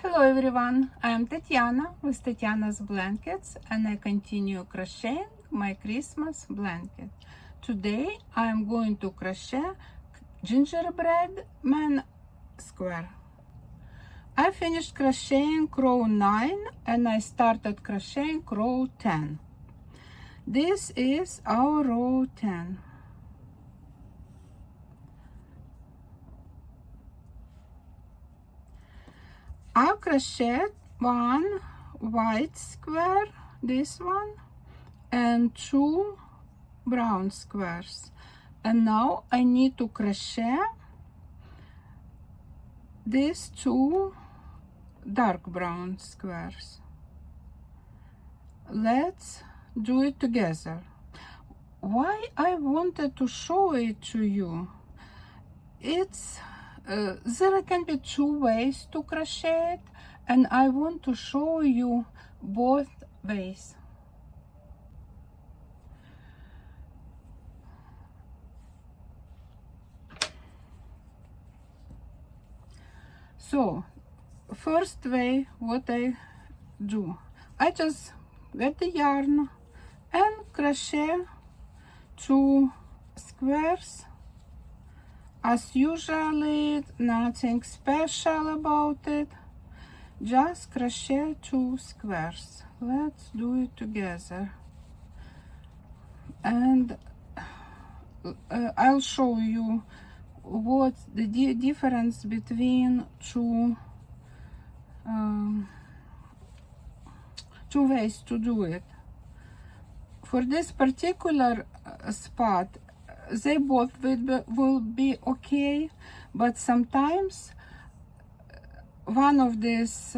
Hello everyone, I am Tatiana with Tatiana's Blankets and I continue crocheting my Christmas blanket. Today I am going to crochet gingerbread man square. I finished crocheting row 9 and I started crocheting row 10. This is our row 10. I crocheted one white square, this one, and two brown squares, and now I need to crochet these two dark brown squares. Let's do it together. Why I wanted to show it to you, it's there can be two ways to crochet it, and I want to show you both ways. So first way, what I do, I just get the yarn and crochet two squares as usually, nothing special about it, just crochet two squares. Let's do it together, and I'll show you what's the difference between two ways to do it. For this particular spot, they both will be okay, but sometimes one of these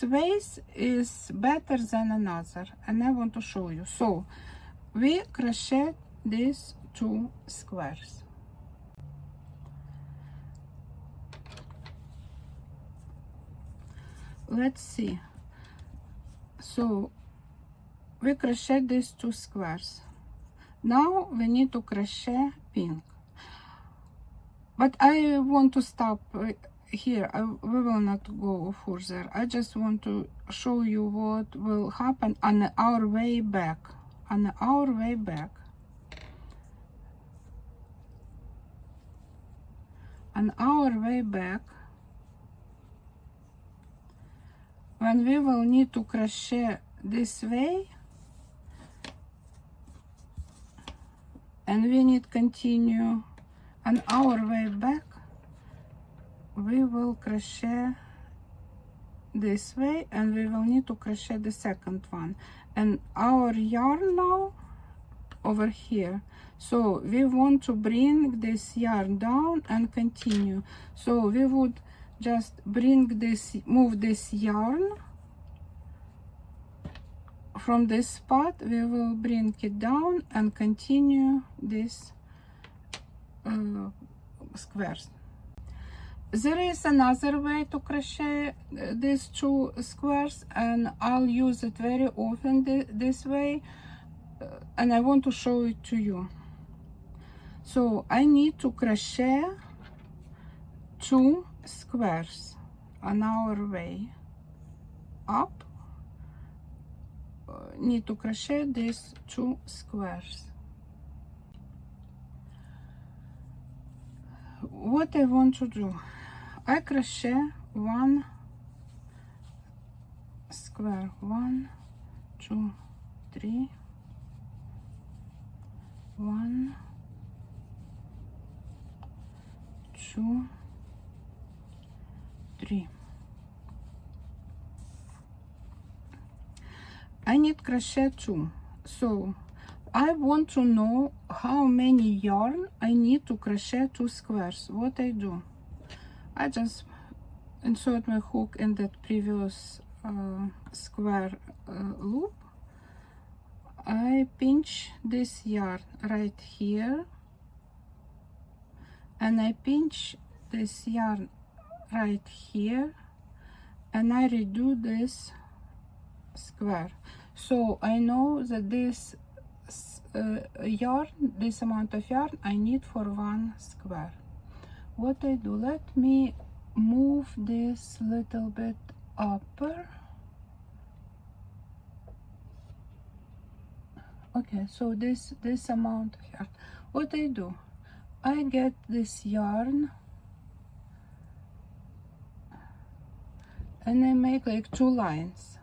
ways is better than another, and I want to show you. So we crochet these two squares. Let's see. So we crochet these two squares. Now we need to crochet pink, but I want to stop here. We will not go further. I just want to show you what will happen on our way back. On our way back. On our way back, when we will need to crochet this way, and we need continue on our way back, we will crochet this way, and we will need to crochet the second one, and our yarn now over here. So we want to bring this yarn down and continue. So we would just move this yarn from this spot. We will bring it down and continue this squares. There is another way to crochet these two squares, and I'll use it very often this way, and I want to show it to you. So I need to crochet two squares on our way up. Need to crochet these two squares. What I want to do, I crochet one square, 1 2 3, 1 2 3. I need crochet 2. So I want to know how many yarn I need to crochet two squares. What I do, I just insert my hook in that previous square loop. I pinch this yarn right here, and I pinch this yarn right here, and I redo this square. So I know that this yarn, this amount of yarn I need for one square. What I do, let me move this little bit upper. Okay, so this amount of yarn. What I do, I get this yarn and I make like 2 lines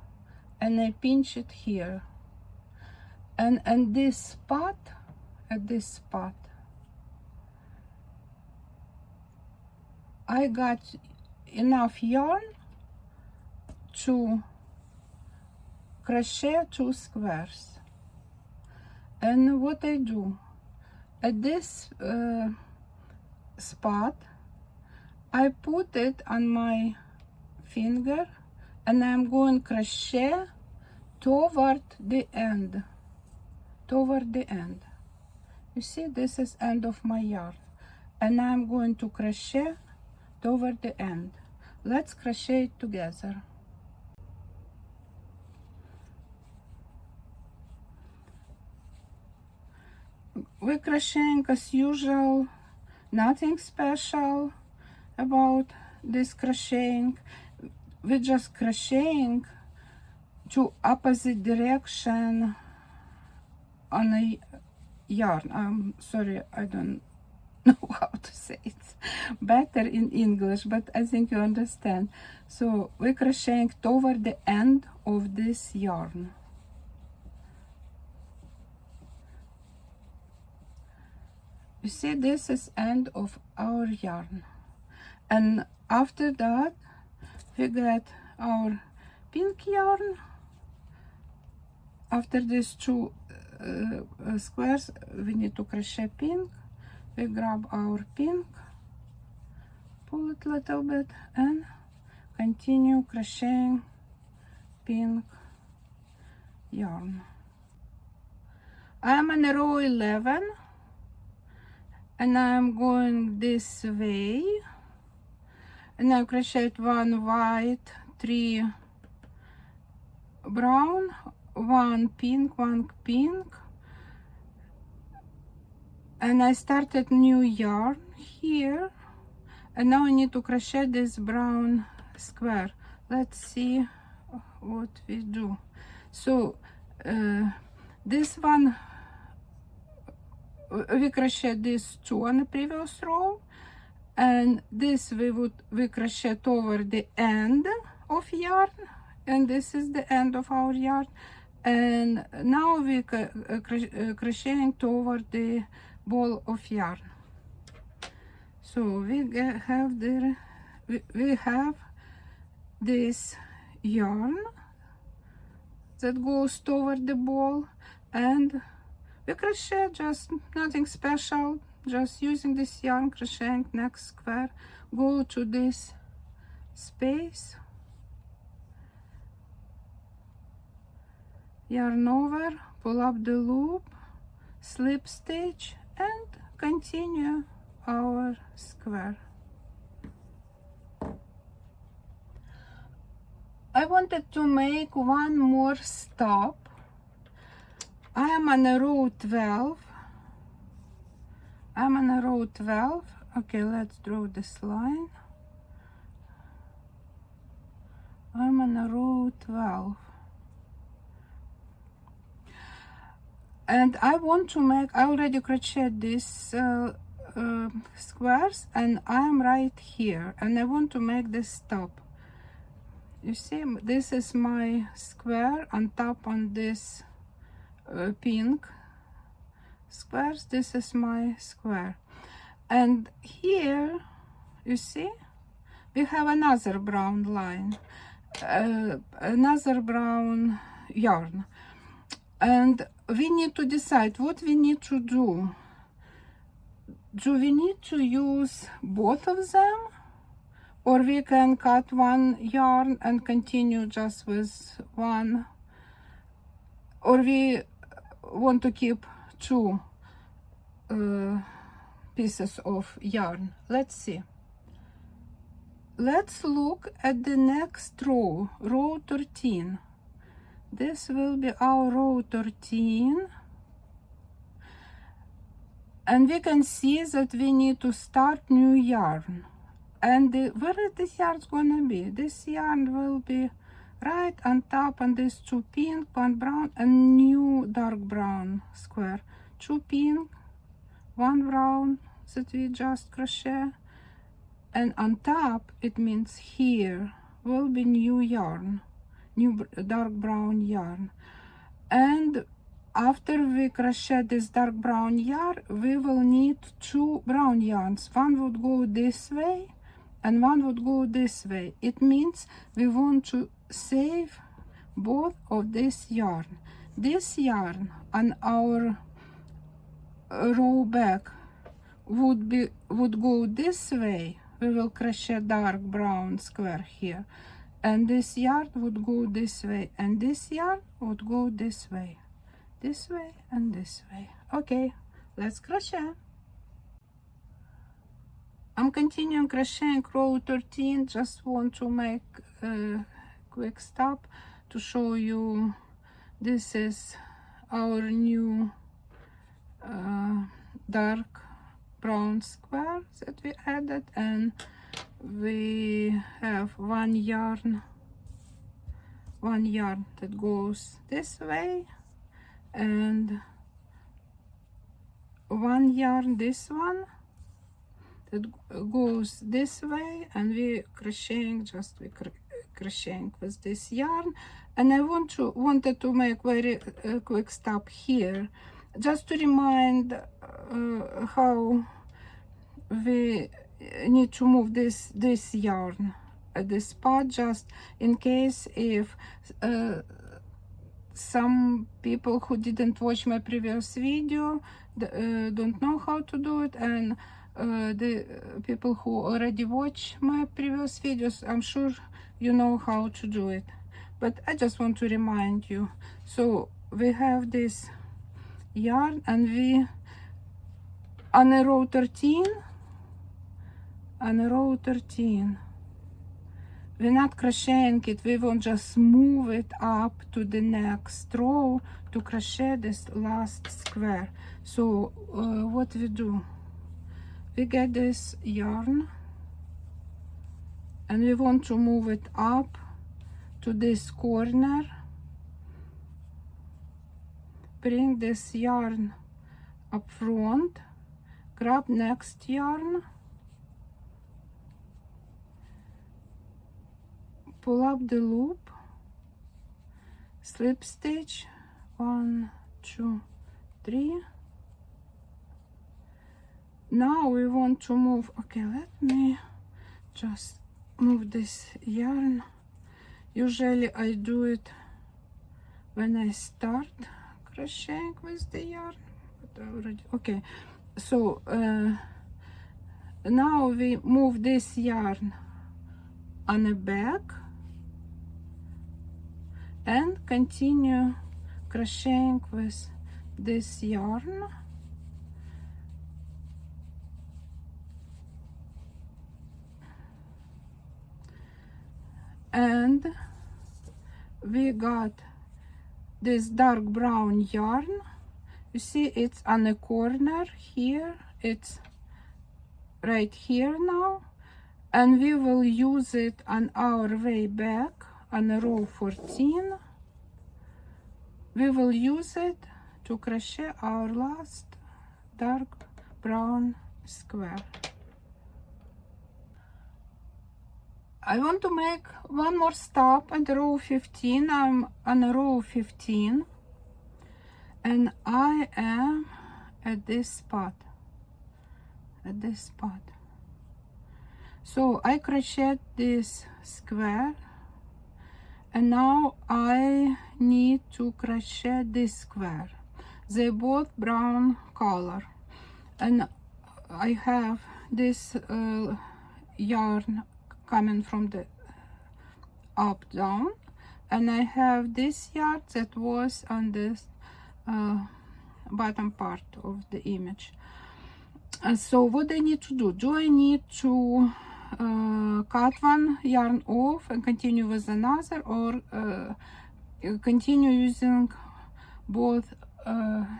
and I pinch it here, and this spot, at this spot I got enough yarn to crochet 2 squares. And what I do, at this spot I put it on my finger and I'm going crochet toward the end. You see, this is end of my yarn, and I'm going to crochet toward the end. Let's crochet it together. We're crocheting as usual, nothing special about this crocheting. We're just crocheting to opposite direction on a yarn. I'm sorry, I don't know how to say it better in English, but I think you understand. So we're crocheting toward the end of this yarn. You see, this is end of our yarn, and after that we get our pink yarn. After these 2 squares we need to crochet pink. We grab our pink, pull it a little bit and continue crocheting pink yarn. I'm on row 11 and I'm going this way, and I crochet 1 white, 3 brown, 1 pink, 1 pink, and I started new yarn here, and now I need to crochet this brown square. Let's see what we do. So this one we crochet this 2 on the previous row, and this we crochet toward the end of yarn, and this is the end of our yarn, and now we crocheting toward the ball of yarn. So we have this yarn that goes toward the ball, and we crochet just nothing special, just using this yarn, crocheting next square, go to this space, yarn over, pull up the loop, slip stitch, and continue our square. I wanted to make one more stop. I am on a row 12. Okay, let's draw this line. I'm on a row 12. And I want to make, I already crocheted these squares, and I'm right here, and I want to make this stop. You see, this is my square on top on this pink squares. This is my square, and here you see we have another brown line, another brown yarn, and we need to decide what we need to do. Do we need to use both of them, or we can cut one yarn and continue just with one, or we want to keep 2 pieces of yarn? Let's see. Let's look at the next row, row 13. This will be our row 13. And we can see that we need to start new yarn. And where is this yarn gonna be? This yarn will be right on top, and this 2 pink, 1 brown, and new dark brown square. 2 pink, 1 brown that we just crochet, and on top it means here will be new yarn, new dark brown yarn. And after we crochet this dark brown yarn, we will need 2 brown yarns. One would go this way and one would go this way. It means we want to save both of this yarn. This yarn on our row back would go this way. We will crochet dark brown square here, and this yarn would go this way, and this yarn would go this way and this way. Okay, let's crochet. I'm continuing crocheting row 13. Just want to make a quick stop to show you this is our new dark brown square that we added, and we have one yarn that goes this way, and one yarn, this one, that goes this way, and we crocheting crocheting with this yarn. And I wanted to make very quick stop here, just to remind how we need to move this yarn at this spot, just in case if some people who didn't watch my previous video don't know how to do it, and the people who already watch my previous videos, I'm sure you know how to do it, but I just want to remind you. So we have this yarn, and we on a row 13, we're not crocheting it, we will just move it up to the next row to crochet this last square. So what we do, we get this yarn and we want to move it up to this corner, bring this yarn up front, grab next yarn, pull up the loop, slip stitch 1, 2, 3. Now we want to move, okay, let me just move this yarn. Usually I do it when I start crocheting with the yarn, but already, okay. So now we move this yarn on the back and continue crocheting with this yarn. And we got this dark brown yarn. You see it's on a corner here, it's right here now, and we will use it on our way back on row 14. We will use it to crochet our last dark brown square. I want to make one more stop at row 15. I'm on row 15 and I am at this spot, So I crocheted this square and now I need to crochet this square. They're both brown color, and I have this yarn coming from the up down, and I have this yarn that was on this bottom part of the image. And so what I need to do I need to cut one yarn off and continue with another, or continue using both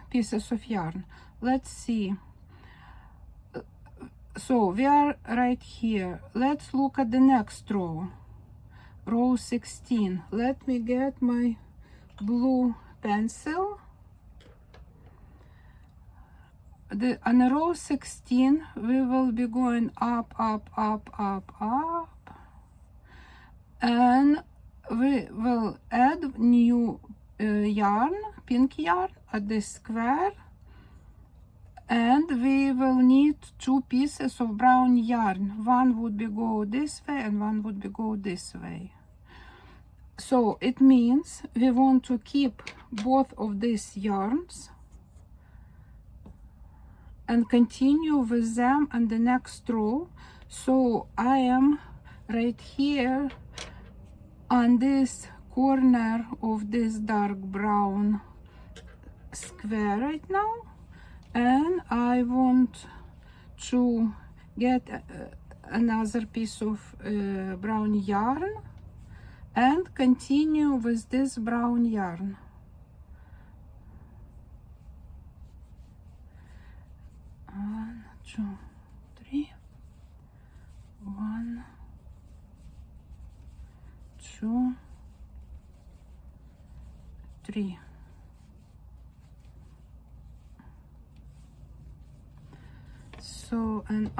pieces of yarn? Let's see. So we are right here. Let's look at the next row, row 16. Let me get my blue pencil. On row 16 we will be going up, up, up, up, up, and we will add new yarn, pink yarn, at this square, and we will need 2 pieces of brown yarn. One would be go this way and one would be go this way. So it means we want to keep both of these yarns and continue with them on the next row. So I am right here on this corner of this dark brown square right now, and I want to get another piece of brown yarn and continue with this brown yarn. One, two, three. 1, 2, 3. So, and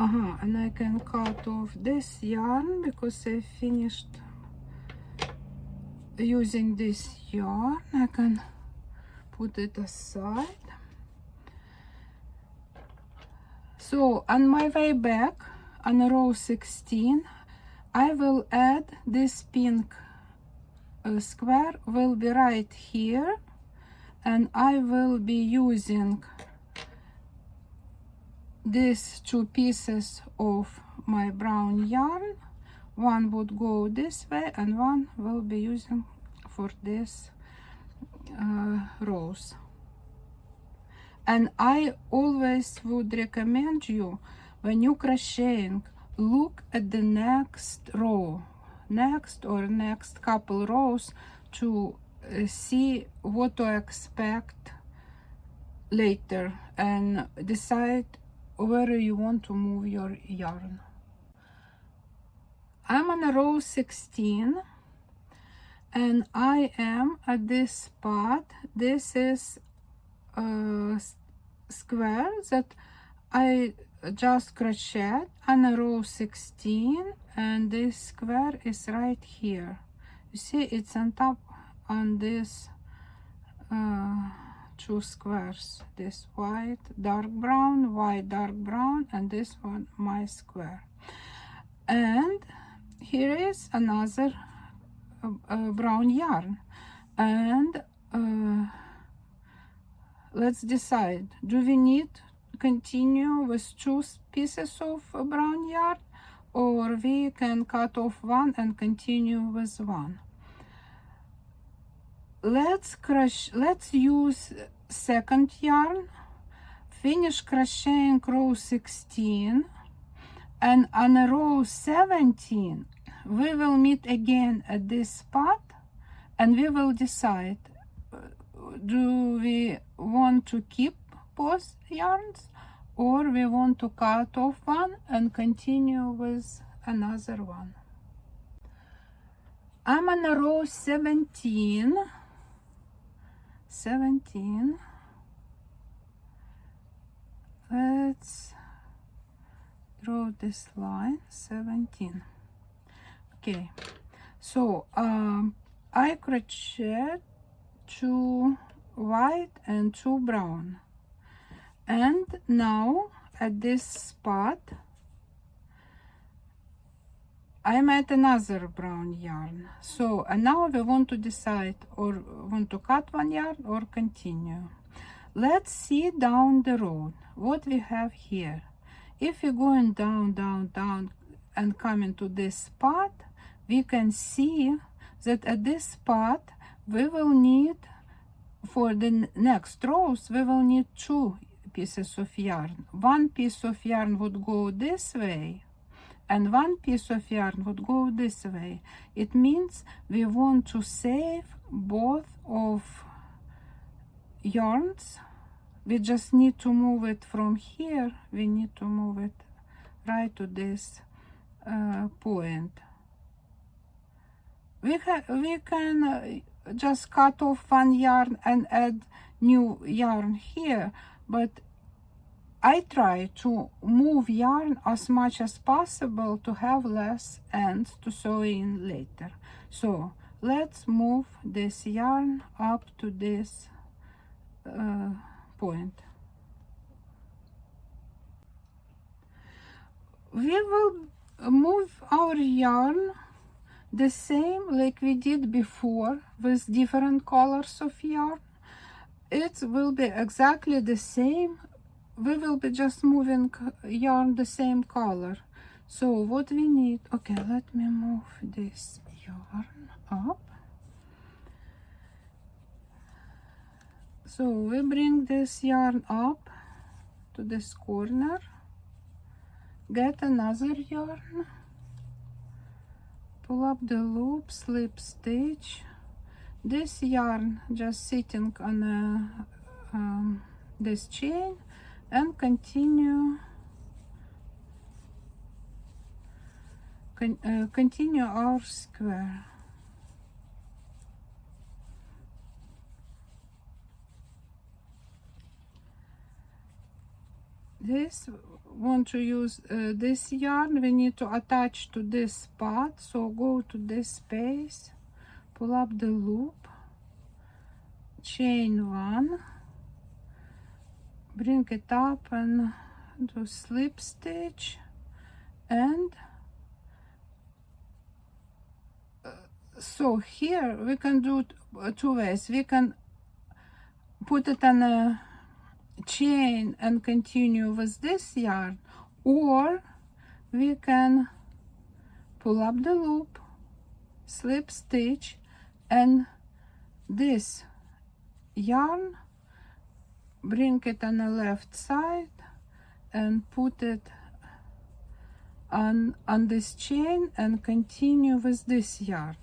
I can cut off this yarn because I finished using this yarn. I can put it aside. So on my way back on row 16, I will add this pink square will be right here, and I will be using these 2 pieces of my brown yarn. One would go this way and one will be using for this rows. And I always would recommend you, when you crocheting, look at the next row, next couple rows, to see what to expect later and decide where you want to move your yarn. I'm on row 16 and I am at this spot. This is a square that I just crocheted on row 16, and this square is right here. You see, it's on top on this 2 squares, this white dark brown, white dark brown, and this one my square. And here is another brown yarn, and let's decide, do we need continue with 2 pieces of brown yarn, or we can cut off one and continue with one. Let's use second yarn, finish crocheting row 16, and on row 17 we will meet again at this spot, and we will decide, do we want to keep both yarns, or we want to cut off one and continue with another one. I'm on row 17. Let's draw this line, 17. Okay, so I crochet 2 white and 2 brown, and now at this spot I'm at another brown yarn. So and now we want to decide, or want to cut one yarn or continue. Let's see down the road what we have here. If we're going down, down, down and coming to this spot, we can see that at this spot we will need, for the next rows, we will need 2 pieces of yarn. 1 piece of yarn would go this way, and 1 piece of yarn would go this way. It means we want to save both of yarns. We just need to move it from here. We need to move it right to this point. We can just cut off one yarn and add new yarn here, but I try to move yarn as much as possible to have less ends to sew in later. So let's move this yarn up to this point. We will move our yarn the same like we did before with different colors of yarn. It will be exactly the same. We will be just moving yarn the same color. So what we need, okay, let me move this yarn up. So we bring this yarn up to this corner, get another yarn, pull up the loop, slip stitch. This yarn just sitting on this chain, and continue our square. Want to use this yarn, we need to attach to this spot, so go to this space, pull up the loop, chain one, bring it up and do slip stitch, and so here we can do two ways. We can put it on a chain and continue with this yarn, or we can pull up the loop, slip stitch, and this yarn, bring it on the left side and put it on this chain and continue with this yarn.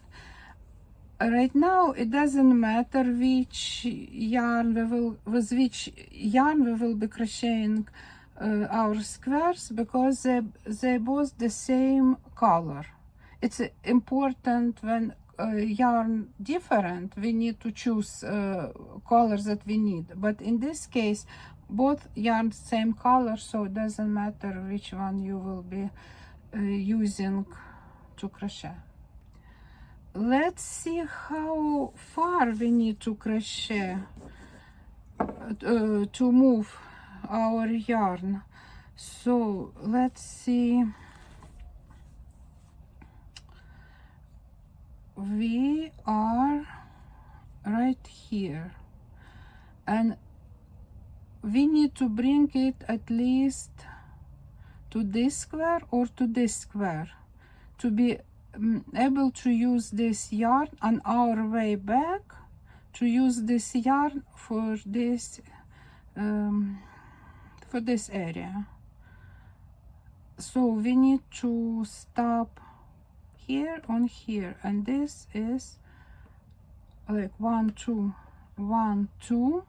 Right now it doesn't matter which yarn with which yarn we will be crocheting our squares, because they both the same color. It's important when yarn different, we need to choose colors that we need, but in this case both yarn same color, so it doesn't matter which one you will be using to crochet. Let's see how far we need to crochet to move our yarn. So let's see. We are right here, and we need to bring it at least to this square or to this square to be able to use this yarn on our way back, to use this yarn for this area. So we need to stop here on here, and this is like 1 2 1 2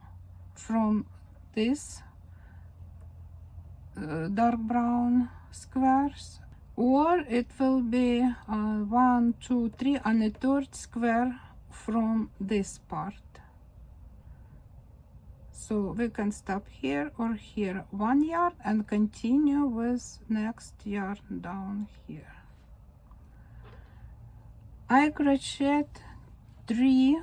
from this dark brown squares, or it will be 1 2 3 and a third square from this part. So we can stop here or here, 1 yarn, and continue with next yarn down here. I crocheted three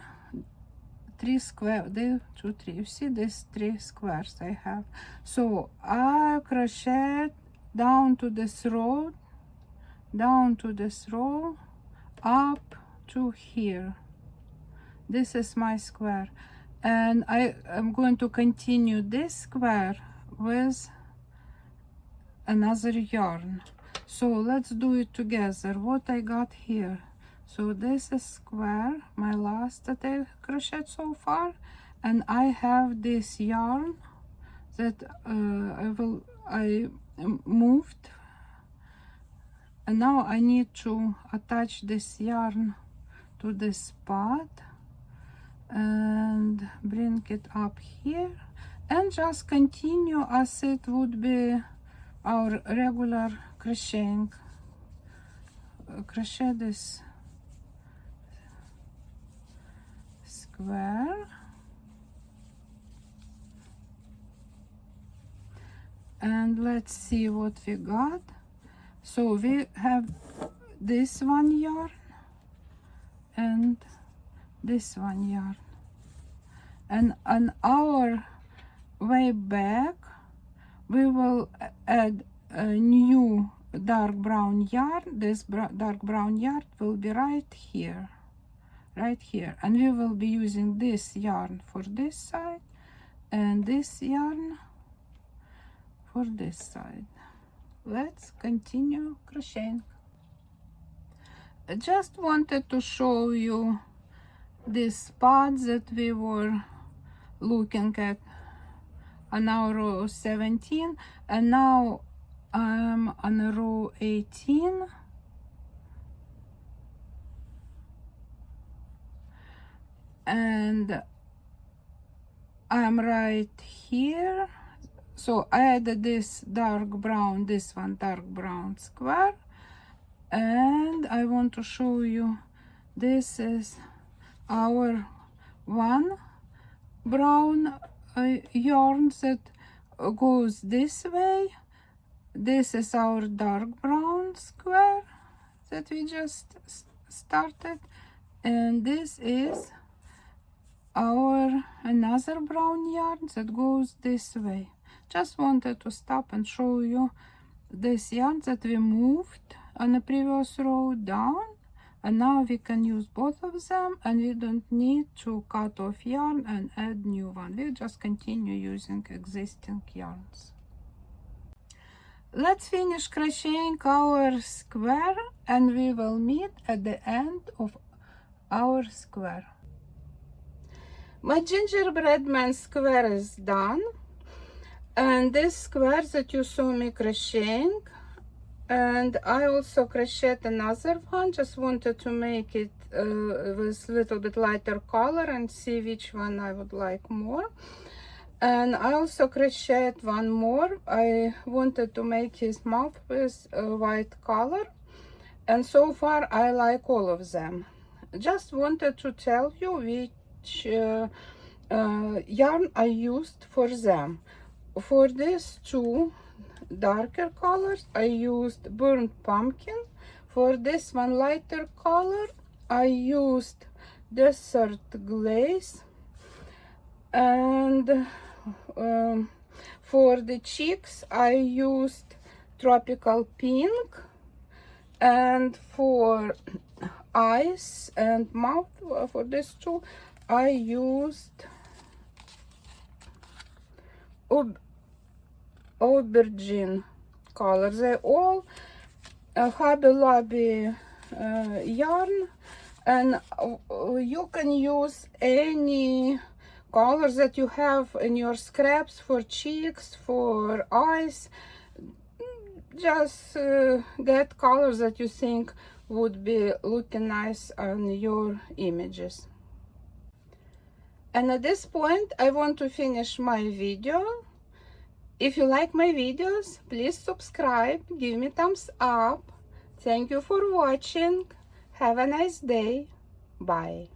square, 2 3, you see these 3 squares I have. So I crocheted down to this row, up to here. This is my square, and I am going to continue this square with another yarn. So let's do it together. What I got here, so this is square, my last that I crocheted so far, and I have this yarn that I moved, and now I need to attach this yarn to this spot and bring it up here, and just continue as it would be our regular crocheting. Crochet this square and let's see what we got. So we have this one yarn and this one yarn, and on our way back we will add a new dark brown yarn. This dark brown yarn will be right here, and we will be using this yarn for this side and this yarn for this side. Let's continue crocheting. I just wanted to show you these spots that we were looking at on our row 17, and now I'm on row 18. And I'm right here. So I added this dark brown, this one dark brown square, and I want to show you this is our one brown yarn that goes this way. This is our dark brown square that we just started, and this is our another brown yarn that goes this way. Just wanted to stop and show you this yarn that we moved on the previous row down, and now we can use both of them, and we don't need to cut off yarn and add new one. We just continue using existing yarns. Let's finish crocheting our square and we will meet at the end of our square. My gingerbread man square is done, and this square that you saw me crocheting, and I also crocheted another one. Just wanted to make it with a little bit lighter color and see which one I would like more. And I also crocheted one more. I wanted to make his mouth with a white color, and so far I like all of them. Just wanted to tell you which yarn I used for them. For these two darker colors I used burnt pumpkin. For this one lighter color I used desert glaze, and for the cheeks I used tropical pink, and for eyes and mouth for these two I used aubergine color. They all Hobby Lobby yarn, and you can use any colors that you have in your scraps for cheeks, for eyes. Just get colors that you think would be looking nice on your images. And at this point I want to finish my video. If you like my videos, please subscribe, give me thumbs up. Thank you for watching. Have a nice day. Bye.